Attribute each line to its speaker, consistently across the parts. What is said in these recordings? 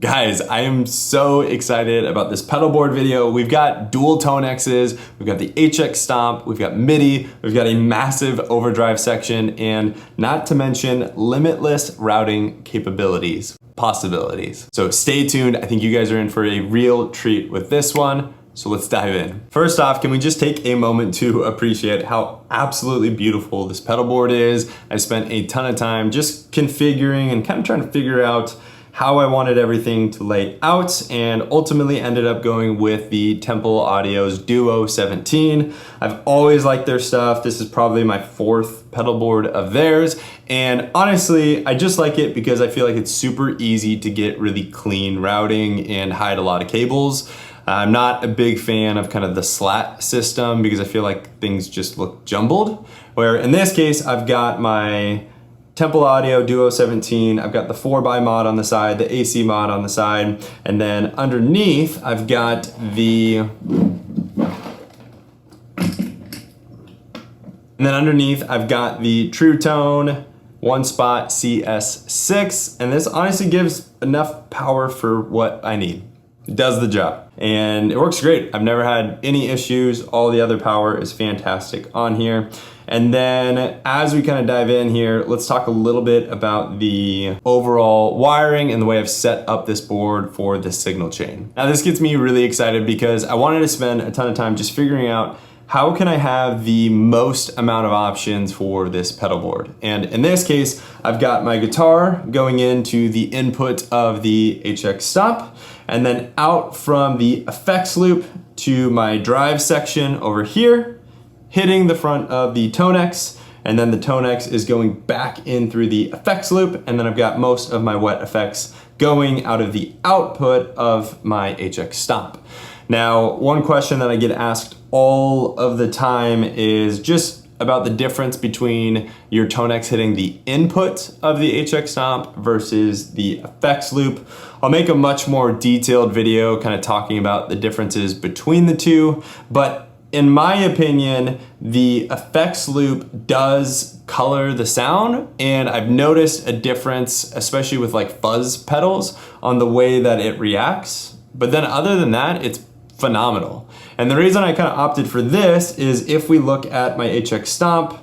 Speaker 1: Guys, I am so excited about this pedal board video. We've got dual TONEXs, we've got the HX Stomp, we've got MIDI, we've got a massive overdrive section, and not to mention limitless routing possibilities. So stay tuned. I think you guys are in for a real treat with this one. So let's dive in. First off, can we just take a moment to appreciate how absolutely beautiful this pedal board is? I spent a ton of time just configuring and kind of trying to figure out how I wanted everything to lay out, and ultimately ended up going with the Temple Audio's Duo 17. I've always liked their stuff. This is probably my fourth pedal board of theirs, and honestly, I just like it because I feel like it's super easy to get really clean routing and hide a lot of cables. I'm not a big fan of kind of the slat system because I feel like things just look jumbled, where in this case, I've got my Temple Audio Duo 17, I've got the 4x mod on the side, the AC mod on the side, and then underneath I've got the True Tone one spot CS6, and this honestly gives enough power for what I need. It does the job, and it works great. I've never had any issues. All the other power is fantastic on here. And then as we kind of dive in here, let's talk a little bit about the overall wiring and the way I've set up this board for the signal chain. Now this gets me really excited because I wanted to spend a ton of time just figuring out how can I have the most amount of options for this pedal board. And in this case, I've got my guitar going into the input of the HX Stomp, and then out from the effects loop to my drive section over here, hitting the front of the TONEX, and then the TONEX is going back in through the effects loop, and then I've got most of my wet effects going out of the output of my HX Stomp. Now, one question that I get asked all of the time is just about the difference between your TONEX hitting the input of the HX Stomp versus the effects loop. I'll make a much more detailed video kind of talking about the differences between the two, but in my opinion, the effects loop does color the sound, and I've noticed a difference, especially with like fuzz pedals, on the way that it reacts. But then other than that, it's phenomenal. And the reason I kind of opted for this is if we look at my HX Stomp,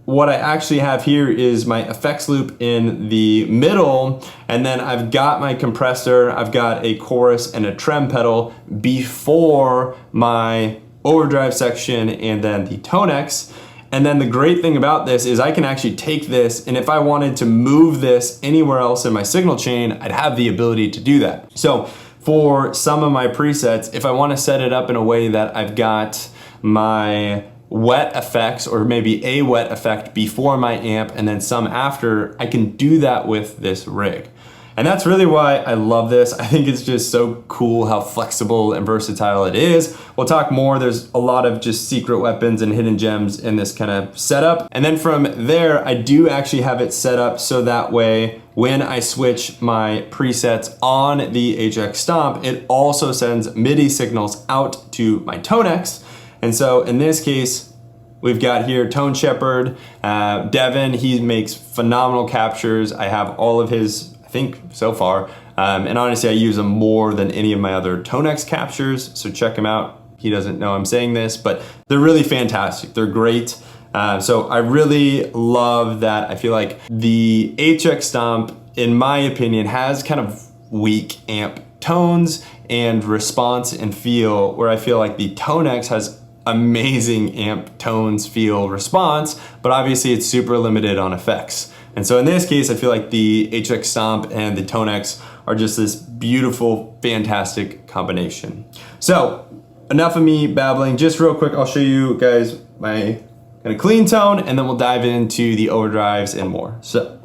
Speaker 1: what I actually have here is my effects loop in the middle, and then I've got my compressor, I've got a chorus and a trem pedal before my overdrive section and then the TONEX. And then the great thing about this is I can actually take this, and if I wanted to move this anywhere else in my signal chain, I'd have the ability to do that. So for some of my presets, if I want to set it up in a way that I've got my wet effects or maybe a wet effect before my amp and then some after, I can do that with this rig. And that's really why I love this. I think it's just so cool how flexible and versatile it is. We'll talk more. There's a lot of just secret weapons and hidden gems in this kind of setup. And then from there, I do actually have it set up so that way when I switch my presets on the HX Stomp, it also sends MIDI signals out to my TONEX. And so in this case, we've got here Tone Shepherd, Devin, he makes phenomenal captures. I have all of his, I think so far, and honestly I use them more than any of my other TONEX captures, so check him out. He doesn't know I'm saying this, but they're really fantastic. They're great. So I really love that. I feel like the HX Stomp, in my opinion, has kind of weak amp tones and response and feel, where I feel like the TONEX has amazing amp tones, feel, response, but obviously it's super limited on effects. And so in this case, I feel like the HX Stomp and the TONEX are just this beautiful, fantastic combination. So enough of me babbling. Just real quick, I'll show you guys my kind of clean tone, and then we'll dive into the overdrives and more. So.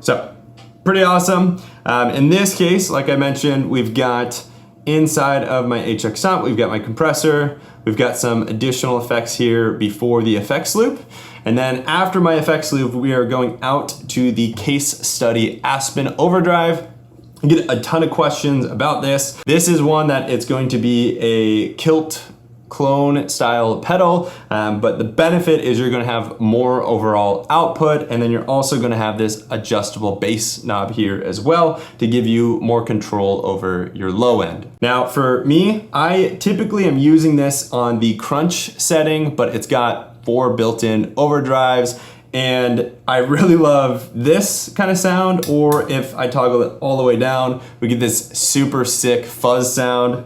Speaker 1: So, pretty awesome. In this case, like I mentioned, we've got inside of my HX Stomp, we've got my compressor, We've got some additional effects here before the effects loop. And then after my effects loop, we are going out to the Case Study Aspen Overdrive. I get a ton of questions about this. This is one that it's going to be a kilt clone style pedal, but the benefit is you're gonna have more overall output, and then you're also gonna have this adjustable bass knob here as well to give you more control over your low end. Now for me, I typically am using this on the crunch setting, but it's got 4 built-in overdrives, and I really love this kind of sound, or if I toggle it all the way down, we get this super sick fuzz sound.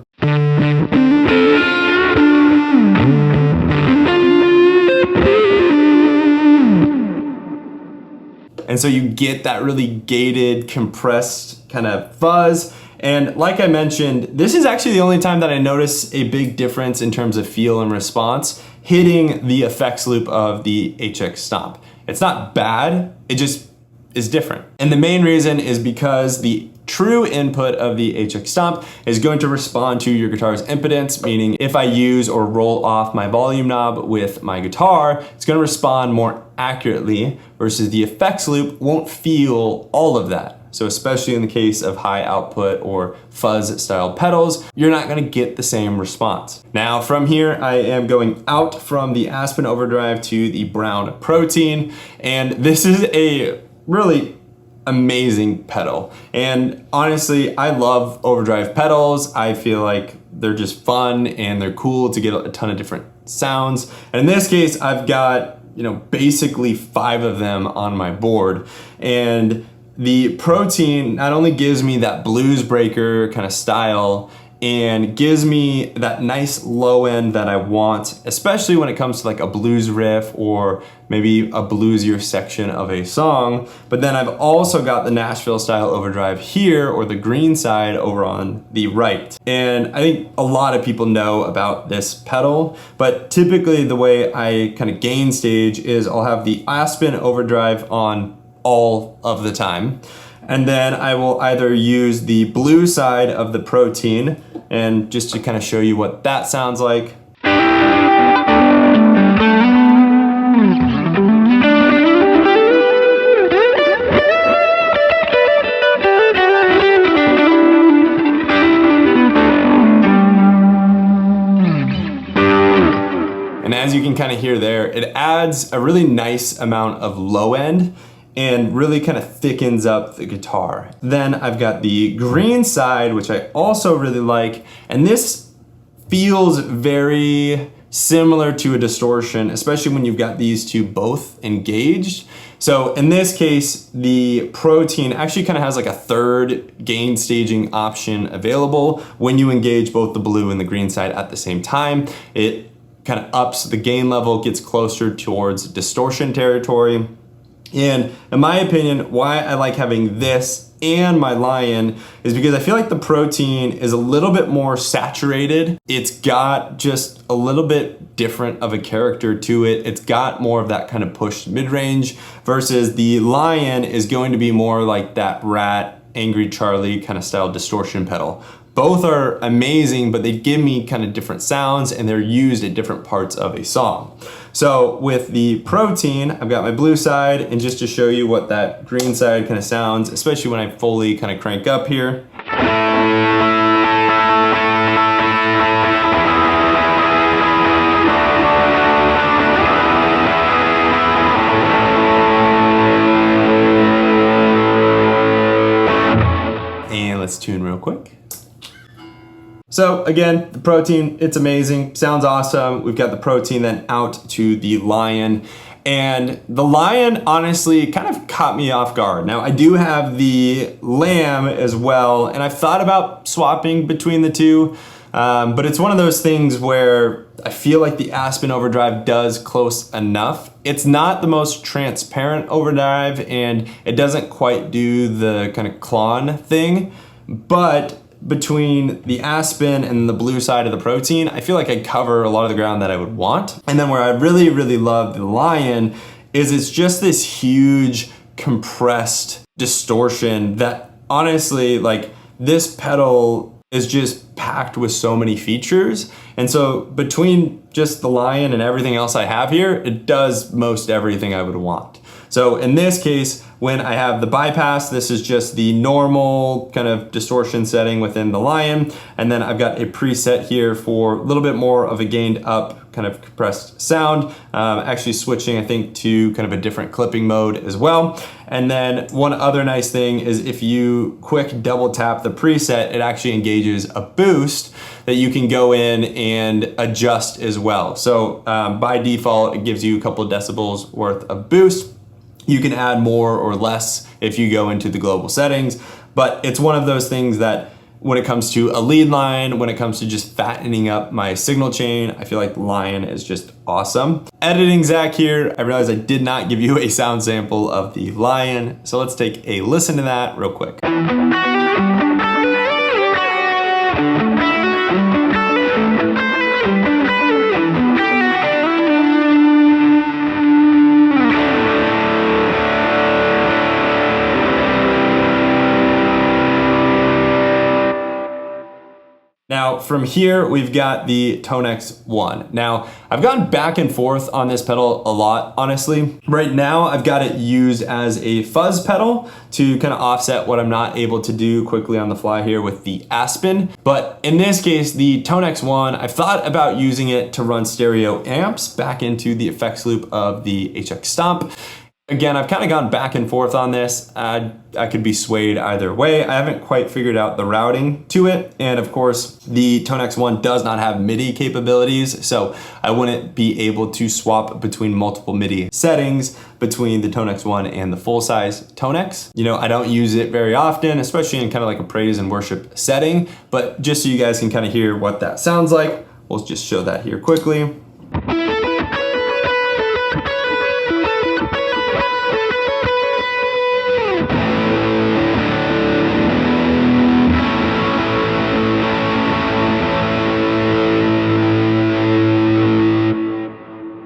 Speaker 1: And so you get that really gated, compressed kind of fuzz. And like I mentioned, this is actually the only time that I notice a big difference in terms of feel and response hitting the effects loop of the HX Stomp. It's not bad, it just is different. And the main reason is because the true input of the HX Stomp is going to respond to your guitar's impedance, meaning if I use or roll off my volume knob with my guitar, it's gonna respond more accurately, versus the effects loop won't feel all of that. So especially in the case of high output or fuzz style pedals, you're not gonna get the same response. Now from here, I am going out from the Aspen Overdrive to the Browne Protein, and this is a really amazing pedal. And honestly, I love overdrive pedals. I feel like they're just fun and they're cool to get a ton of different sounds. And in this case, I've got, basically 5 of them on my board. And the Protein not only gives me that blues breaker kind of style, and gives me that nice low end that I want, especially when it comes to like a blues riff or maybe a bluesier section of a song. But then I've also got the Nashville style overdrive here, or the green side over on the right. And I think a lot of people know about this pedal, but typically the way I kind of gain stage is I'll have the Aspen overdrive on all of the time. And then I will either use the blue side of the Protein, and just to kind of show you what that sounds like. And as you can kind of hear there, it adds a really nice amount of low end and really kind of thickens up the guitar. Then I've got the green side, which I also really like, and this feels very similar to a distortion, especially when you've got these two both engaged. So in this case, the Protein actually kind of has like a third gain staging option available when you engage both the blue and the green side at the same time. It kind of ups the gain level, gets closer towards distortion territory. And in my opinion, why I like having this and my Lion is because I feel like the Protein is a little bit more saturated. It's got just a little bit different of a character to it. It's got more of that kind of pushed mid-range, versus the Lion is going to be more like that Rat, Angry Charlie kind of style distortion pedal. Both are amazing, but they give me kind of different sounds, and they're used at different parts of a song. So with the Protein, I've got my blue side, and just to show you what that green side kind of sounds, especially when I fully kind of crank up here. And let's tune real quick. So again, the Protein, it's amazing, sounds awesome. We've got the Protein then out to the Lion, and the Lion honestly kind of caught me off guard. Now I do have the Lamb as well, and I've thought about swapping between the two, but it's one of those things where I feel like the Aspen Overdrive does close enough. It's not the most transparent overdrive, and it doesn't quite do the kind of clon thing, but between the Aspen and the blue side of the Protein, I feel like I cover a lot of the ground that I would want. And then where I really, really love the Lion is it's just this huge compressed distortion that honestly, like, this pedal is just packed with so many features. And so between just the Lion and everything else I have here, it does most everything I would want. So in this case, when I have the bypass, this is just the normal kind of distortion setting within the Lion. And then I've got a preset here for a little bit more of a gained up kind of compressed sound. Actually switching, I think, to kind of a different clipping mode as well. And then one other nice thing is if you quick double tap the preset, it actually engages a boost that you can go in and adjust as well. So by default, it gives you a couple of decibels worth of boost. You can add more or less if you go into the global settings, but it's one of those things that when it comes to a lead line, when it comes to just fattening up my signal chain, I feel like Lion is just awesome. Editing Zach here, I realized I did not give you a sound sample of the Lion, so let's take a listen to that real quick. Now from here, we've got the TONEX One. Now I've gone back and forth on this pedal a lot, honestly. Right now, I've got it used as a fuzz pedal to kind of offset what I'm not able to do quickly on the fly here with the Aspen. But in this case, the TONEX One, I've thought about using it to run stereo amps back into the effects loop of the HX Stomp. Again, I've kind of gone back and forth on this. I could be swayed either way. I haven't quite figured out the routing to it. And of course, the TONEX One does not have MIDI capabilities, so I wouldn't be able to swap between multiple MIDI settings between the TONEX One and the full-size TONEX. You know, I don't use it very often, especially in kind of like a praise and worship setting, but just so you guys can kind of hear what that sounds like, we'll just show that here quickly.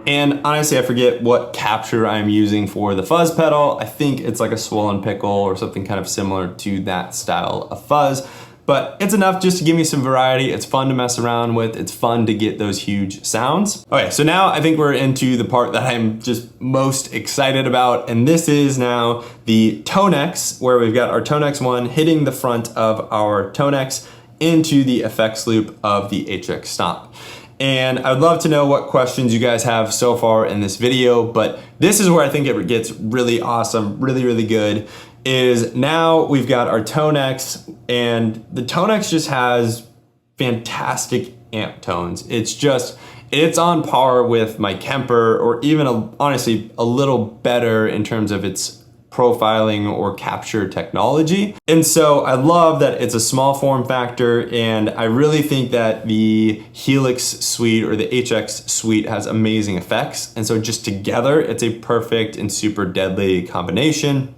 Speaker 1: And honestly, I forget what capture I'm using for the fuzz pedal. I think it's like a swollen pickle or something kind of similar to that style of fuzz, but it's enough just to give me some variety. It's fun to mess around with. It's fun to get those huge sounds. Okay, so now I think we're into the part that I'm just most excited about, and this is now the TONEX, where we've got our TONEX One hitting the front of our TONEX into the effects loop of the HX Stomp. And I'd love to know what questions you guys have so far in this video, but this is where I think it gets really awesome, really, really good, is now we've got our TONEX, and the TONEX just has fantastic amp tones. It's on par with my Kemper, or even honestly a little better in terms of its profiling or capture technology. And so I love that it's a small form factor, and I really think that the Helix suite or the HX suite has amazing effects. And so just together, it's a perfect and super deadly combination.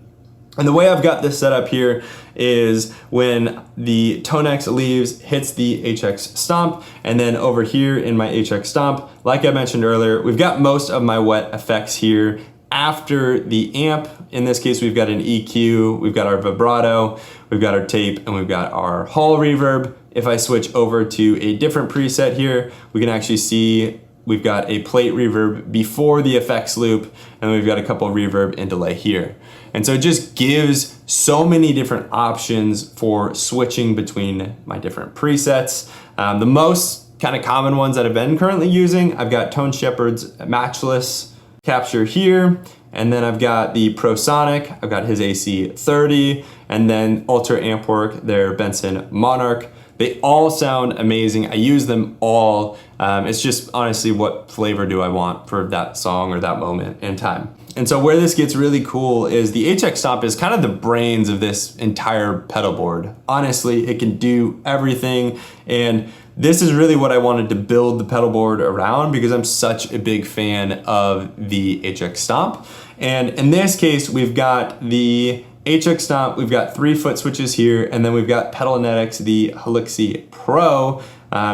Speaker 1: And the way I've got this set up here is when the TONEX leaves, hits the HX Stomp, and then over here in my HX Stomp, like I mentioned earlier, we've got most of my wet effects here after the amp. In this case, we've got an EQ, we've got our vibrato, we've got our tape, and we've got our hall reverb. If I switch over to a different preset here, we can actually see we've got a plate reverb before the effects loop, and we've got a couple of reverb and delay here. And so it just gives so many different options for switching between my different presets. The most kind of common ones that I've been currently using, I've got Tone Shepherd's Matchless capture here, and then I've got the ProSonic, I've got his AC 30, and then Ultra Amp Work, their Benson Monarch. They all sound amazing. I use them all. It's just honestly, what flavor do I want for that song or that moment in time? And so where this gets really cool is the HX Stomp is kind of the brains of this entire pedal board. Honestly, it can do everything, and this is really what I wanted to build the pedal board around, because I'm such a big fan of the HX Stomp. And in this case, we've got the HX Stomp, we've got 3 foot switches here, and then we've got Pedalnetics, the Helauxy Pro.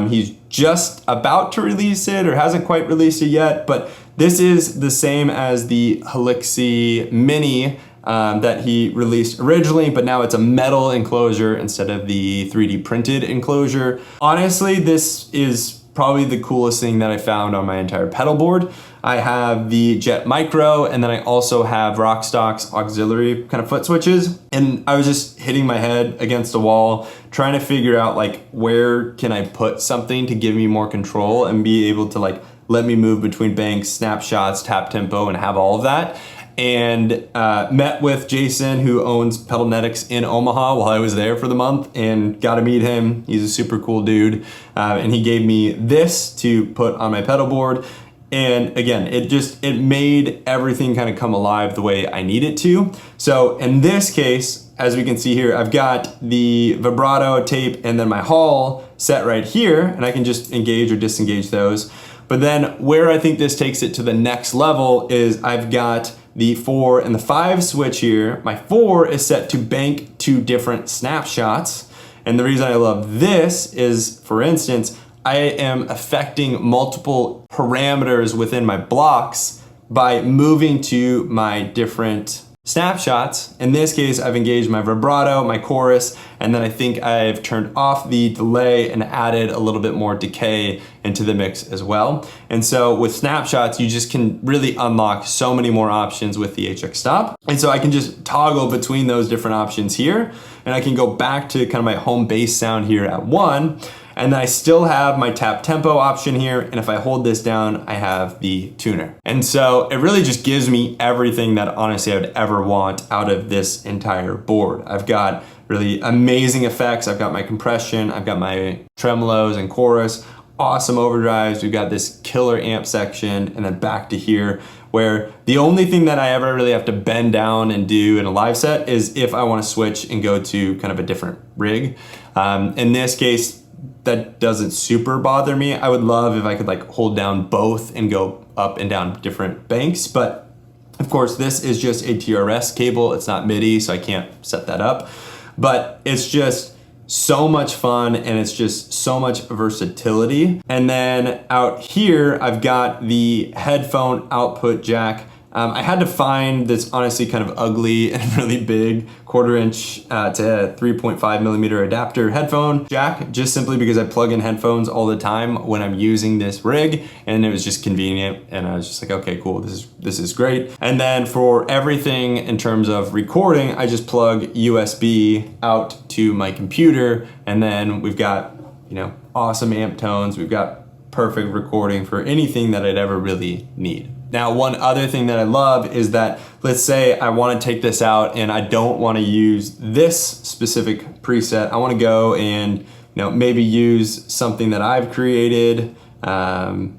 Speaker 1: He's just about to release it, or hasn't quite released it yet, but this is the same as the Helauxy Mini that he released originally, but now it's a metal enclosure instead of the 3D printed enclosure. Honestly, this is probably the coolest thing that I found on my entire pedal board. I have the Jet Micro, and then I also have Rockstock's auxiliary kind of foot switches. And I was just hitting my head against a wall, trying to figure out like, where can I put something to give me more control and be able to like, let me move between banks, snapshots, tap tempo, and have all of that. And met with Jason, who owns Pedalnetics in Omaha, while I was there for the month, and got to meet him. He's a super cool dude. And he gave me this to put on my pedal board. And again, it made everything kind of come alive the way I need it to. So in this case, as we can see here, I've got the vibrato tape and then my Hall set right here, and I can just engage or disengage those. But then where I think this takes it to the next level is I've got the 4 and the 5 switch here. My 4 is set to bank 2 different snapshots. And the reason I love this is, for instance, I am affecting multiple parameters within my blocks by moving to my different snapshots. In this case, I've engaged my vibrato, my chorus, and then I think I've turned off the delay and added a little bit more decay into the mix as well. And so with snapshots, you just can really unlock so many more options with the HX Stomp. And so I can just toggle between those different options here, and I can go back to kind of my home bass sound here at 1. And then I still have my tap tempo option here. And if I hold this down, I have the tuner. And so it really just gives me everything that honestly I would ever want out of this entire board. I've got really amazing effects. I've got my compression, I've got my tremolos and chorus, awesome overdrives. We've got this killer amp section, and then back to here, where the only thing that I ever really have to bend down and do in a live set is if I want to switch and go to kind of a different rig. In this case, that doesn't super bother me. I would love if I could like hold down both and go up and down different banks, but of course this is just a TRS cable. It's not MIDI, so I can't set that up. But it's just so much fun, and it's just so much versatility. And then out here, I've got the headphone output jack. I had to find this honestly kind of ugly and really big 1/4 inch to 3.5 millimeter adapter headphone jack, just simply because I plug in headphones all the time when I'm using this rig, and it was just convenient. And I was just like, okay, cool, this is great. And then for everything in terms of recording, I just plug USB out to my computer, and then we've got, you know, awesome amp tones. We've got perfect recording for anything that I'd ever really need. Now, one other thing that I love is that, let's say I want to take this out and I don't want to use this specific preset. I want to go and, you know, maybe use something that I've created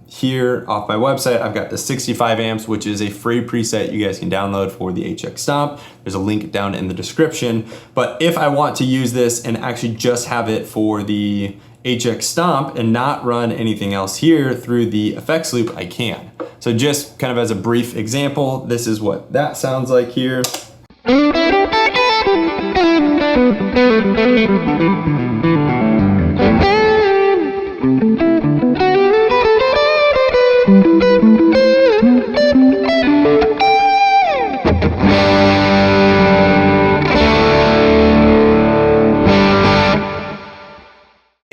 Speaker 1: here off my website. I've got the 65 amps, which is a free preset you guys can download for the HX Stomp. There's a link down in the description. But if I want to use this and actually just have it for the HX Stomp and not run anything else here through the effects loop, I can. So just kind of as a brief example, this is what that sounds like here.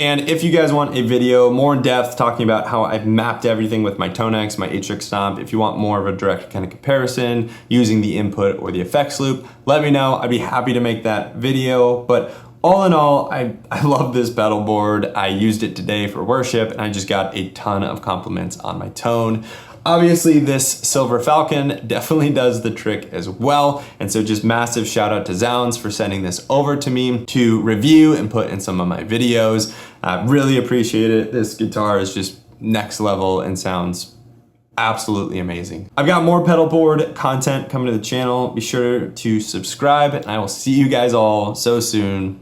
Speaker 1: And if you guys want a video more in depth talking about how I've mapped everything with my TONEX, my HX Stomp, if you want more of a direct kind of comparison using the input or the effects loop, let me know. I'd be happy to make that video. But all in all, I love this pedal board. I used it today for worship, and I just got a ton of compliments on my tone. Obviously, this Silver Falcon definitely does the trick as well. And so just massive shout out to Zounds for sending this over to me to review and put in some of my videos. I really appreciate it. This guitar is just next level and sounds absolutely amazing. I've got more pedalboard content coming to the channel. Be sure to subscribe, and I will see you guys all so soon.